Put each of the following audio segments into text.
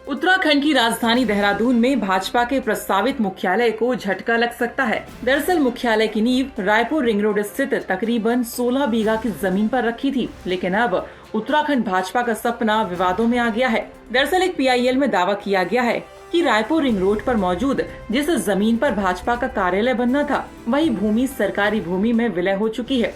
उत्तराखंड की राजधानी देहरादून में भाजपा के प्रस्तावित मुख्यालय को झटका लग सकता है। दरअसल मुख्यालय की नींव रायपुर रिंग रोड स्थित तकरीबन 16 बीघा की जमीन पर रखी थी, लेकिन अब उत्तराखंड भाजपा का सपना विवादों में आ गया है। दरअसल एक PIL में दावा किया गया है कि रायपुर रिंग रोड पर मौजूद जिस जमीन पर भाजपा का कार्यालय बनना था, वही भूमि सरकारी भूमि में विलय हो चुकी है।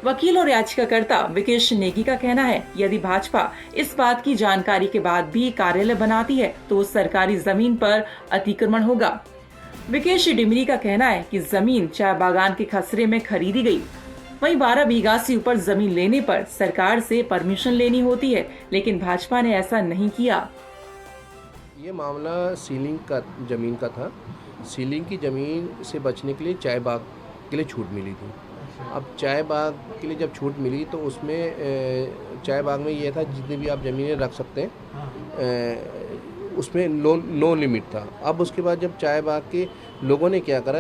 वकील और याचिकाकर्ता विकेश नेगी का कहना है, यदि भाजपा इस बात की जानकारी के बाद भी कार्यालय बनाती है तो सरकारी जमीन पर अतिक्रमण होगा। विकेश डिमरी का कहना है कि जमीन चाय बागान के खसरे में खरीदी गई। वहीं 12 बीघा से ऊपर जमीन लेने पर सरकार से परमिशन लेनी होती है, लेकिन भाजपा ने ऐसा नहीं किया। ये मामला सीलिंग का ज़मीन का था। सीलिंग की ज़मीन से बचने के लिए चाय बाग के लिए छूट मिली थी। अब चाय बाग के लिए जब छूट मिली तो उसमें चाय बाग में ये था जितनी भी आप ज़मीनें रख सकते हैं, उसमें नो लिमिट था। अब उसके बाद जब चाय बाग के लोगों ने क्या करा,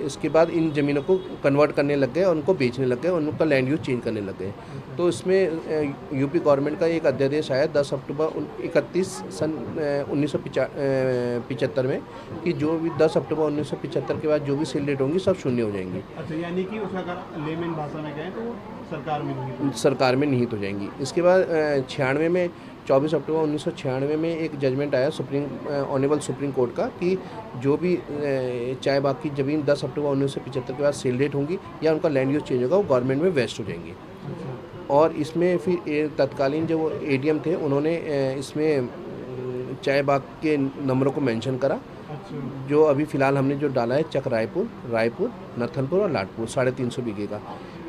इसके बाद इन ज़मीनों को कन्वर्ट करने लग गए और उनको बेचने लग गए, उनका लैंड यूज चेंज करने लग गए। तो इसमें यूपी गवर्नमेंट का एक अध्यादेश आया 10 अक्टूबर 1975 में कि जो भी 10 अक्टूबर 1975 के बाद जो भी सेल रेट होंगी सब शून्य हो जाएंगी। अच्छा, यानी कि उसका अगर लेमन भाषा में कहें तो सरकार में निहित हो जाएंगी। इसके बाद 96 में 24 अक्टूबर 1996 में एक जजमेंट आया ऑनरेबल सुप्रीम कोर्ट का कि जो भी चाय बाग की ज़मीन 10 अक्टूबर 1975 के बाद सेल रेट होंगी या उनका लैंड यूज चेंज होगा, वो गवर्नमेंट में वेस्ट हो जाएंगी। और इसमें फिर तत्कालीन जो ADM थे उन्होंने इसमें चाय बाग के नंबरों को मेंशन करा। जो अभी फ़िलहाल हमने जो डाला है चक रायपुर, नथनपुर और लाडपुर 350 बीघे का।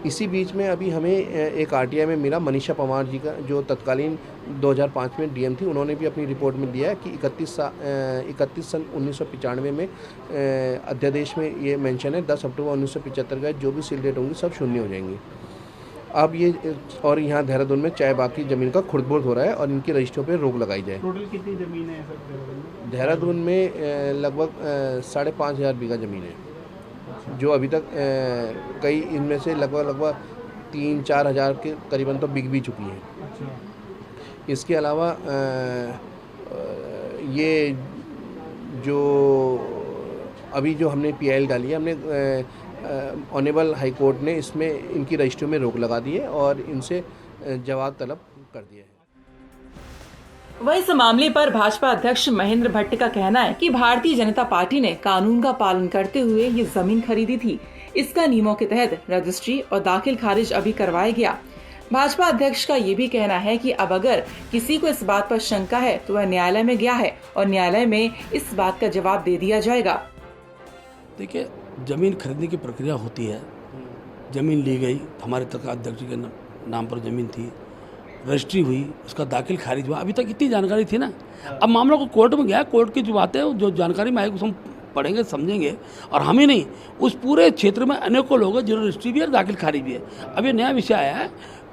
इसी बीच में अभी हमें एक RTI में मिला मनीषा पंवार जी का, जो तत्कालीन 2005 में DM थी। उन्होंने भी अपनी रिपोर्ट में दिया है कि 31 सन 1995 में अध्यादेश में ये मेंशन है 10 अक्टूबर 1975 का जो भी सेल रेट होंगी सब शून्य हो जाएंगी। अब ये और यहाँ देहरादून में चाय बाग की ज़मीन का खुर्द-बुर्द हो रहा है और इनकी रजिस्ट्रियों पर रोक लगाई जाए। टोटल कितनी ज़मीन है सर देहरादून में? लगभग 5,500 बीघा ज़मीन है, जो अभी तक कई इनमें से लगभग 3-4 हज़ार के करीबन तो बिक भी चुकी हैं। अच्छा। इसके अलावा ये जो अभी जो हमने PIL डाली है, हमने ऑनरेबल हाई कोर्ट ने इसमें इनकी रजिस्ट्री में रोक लगा दी है और इनसे जवाब तलब कर दिया है। वहीं इस मामले पर भाजपा अध्यक्ष महेंद्र भट्ट का कहना है कि भारतीय जनता पार्टी ने कानून का पालन करते हुए ये जमीन खरीदी थी। इसका नियमों के तहत रजिस्ट्री और दाखिल खारिज अभी करवाया गया। भाजपा अध्यक्ष का ये भी कहना है कि अब अगर किसी को इस बात पर शंका है तो वह न्यायालय में गया है और न्यायालय में इस बात का जवाब दे दिया जाएगा। देखिए, जमीन खरीदने की प्रक्रिया होती है। जमीन ली गई, हमारे तक अध्यक्ष के नाम पर जमीन थी, रजिस्ट्री हुई, उसका दाखिल खारिज हुआ। अभी तक इतनी जानकारी थी ना। अब मामला को कोर्ट में गया, कोर्ट की जो बातें हैं जो जानकारी में आएगी हम पढ़ेंगे समझेंगे। और हम ही नहीं, उस पूरे क्षेत्र में अनेकों लोग हैं जिन्होंने रजिस्ट्री भी है, दाखिल खारिज भी है। अब ये नया विषय आया है,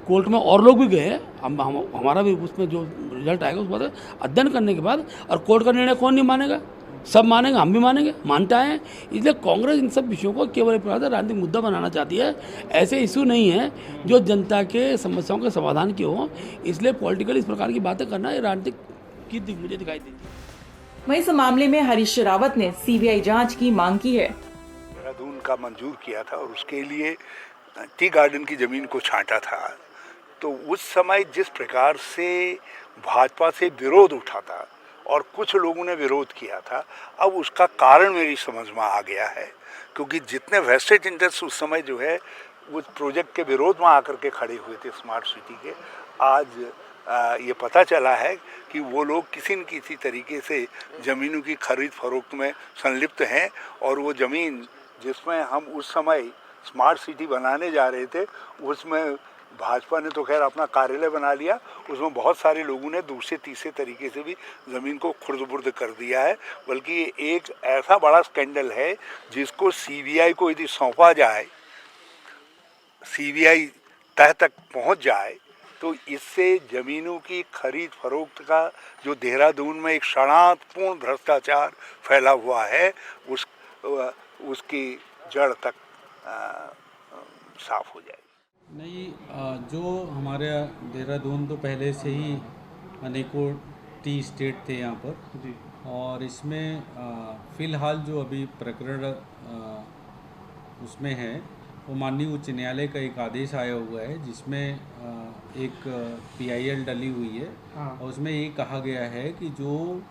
कोर्ट में और लोग भी गए हैं। हमारा भी उसमें जो रिजल्ट आएगा उस पर अध्ययन करने के बाद, और कोर्ट का निर्णय कौन नहीं मानेगा? सब मानेंगे, हम भी मानेंगे, मानते आए हैं। इसलिए कांग्रेस इन सब विषयों को केवल एक प्रकार से राजनीतिक मुद्दा बनाना चाहती है। ऐसे इशू नहीं है जो जनता के समस्याओं के समाधान की हो। इसलिए पॉलिटिकल इस प्रकार की बातें करना ये राजनीतिक की मुझे दिखाई देती है। वहीं इस मामले में हरीश रावत ने CBI जांच की मांग की है। देहरादून का मंजूर किया था और उसके लिए टी गार्डन की जमीन को छांटा था, तो उस समय जिस प्रकार से भाजपा से विरोध उठा था और कुछ लोगों ने विरोध किया था, अब उसका कारण मेरी समझ में आ गया है। क्योंकि जितने वेस्टेड इंटरेस्ट उस समय जो है उस प्रोजेक्ट के विरोध में आकर के खड़े हुए थे स्मार्ट सिटी के, आज ये पता चला है कि वो लोग किसी न किसी तरीके से ज़मीनों की खरीद फरोख्त में संलिप्त हैं। और वो ज़मीन जिसमें हम उस समय स्मार्ट सिटी बनाने जा रहे थे, उसमें भाजपा ने तो खैर अपना कार्यालय बना लिया, उसमें बहुत सारे लोगों ने दूसरे तीसरे तरीके से भी ज़मीन को खुर्द-बुर्द कर दिया है। बल्कि ये एक ऐसा बड़ा स्कैंडल है जिसको CBI को यदि सौंपा जाए, CBI तह तक पहुंच जाए, तो इससे ज़मीनों की खरीद फरोख्त का जो देहरादून में एक शरारतपूर्ण भ्रष्टाचार फैला हुआ है उसकी जड़ तक साफ हो जाए। नहीं, जो हमारे देहरादून तो पहले से ही अनेकों टी स्टेट थे यहाँ पर जी। और इसमें फ़िलहाल जो अभी प्रकरण उसमें है वो माननीय उच्च न्यायालय का एक आदेश आया हुआ है जिसमें एक PIL डली हुई है हाँ। और उसमें ये कहा गया है कि जो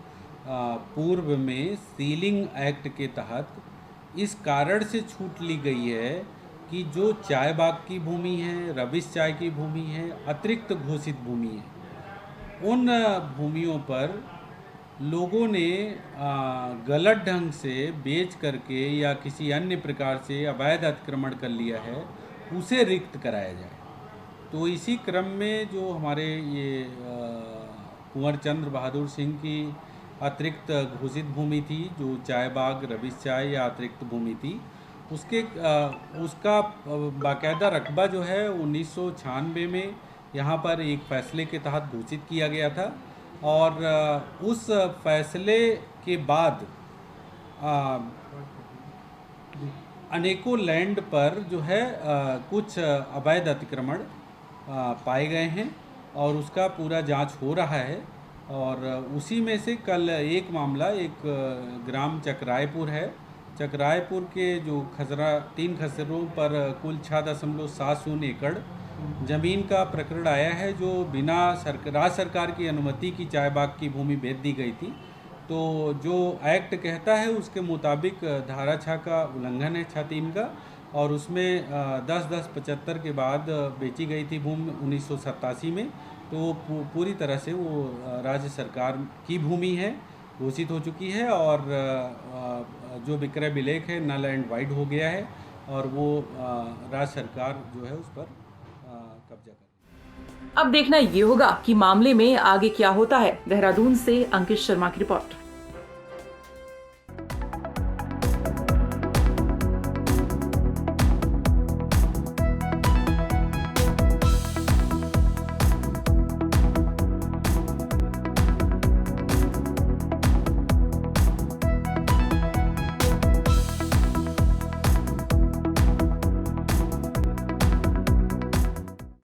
पूर्व में सीलिंग एक्ट के तहत इस कारण से छूट ली गई है कि जो चाय बाग की भूमि है, रविश चाय की भूमि है, अतिरिक्त घोषित भूमि है, उन भूमियों पर लोगों ने गलत ढंग से बेच करके या किसी अन्य प्रकार से अवैध अतिक्रमण कर लिया है, उसे रिक्त कराया जाए। तो इसी क्रम में जो हमारे ये कुंवर चंद्र बहादुर सिंह की अतिरिक्त घोषित भूमि थी, जो चाय बाग रविश चाय या अतिरिक्त भूमि थी, उसका बाकायदा रकबा जो है 1996 में यहाँ पर एक फ़ैसले के तहत घोषित किया गया था और उस फैसले के बाद अनेकों लैंड पर जो है कुछ अवैध अतिक्रमण पाए गए हैं और उसका पूरा जांच हो रहा है और उसी में से कल एक मामला एक ग्राम चक्रायपुर है। चक्रायपुर के जो तीन खसरों पर कुल 6.70 एकड़ ज़मीन का प्रकरण आया है जो बिना राज्य सरकार की अनुमति की चाय बाग की भूमि बेच दी गई थी। तो जो एक्ट कहता है उसके मुताबिक धारा 6 का उल्लंघन है 6(3) का और उसमें 10/10/75 के बाद बेची गई थी भूमि 1987 में। तो पूरी तरह से वो राज्य सरकार की भूमि है, घोषित हो चुकी है और जो विक्रय विलेख है नल एंड वाइड हो गया है और वो राज्य सरकार जो है उस पर कब्जा कर। अब देखना ये होगा कि मामले में आगे क्या होता है। देहरादून से अंकित शर्मा की रिपोर्ट।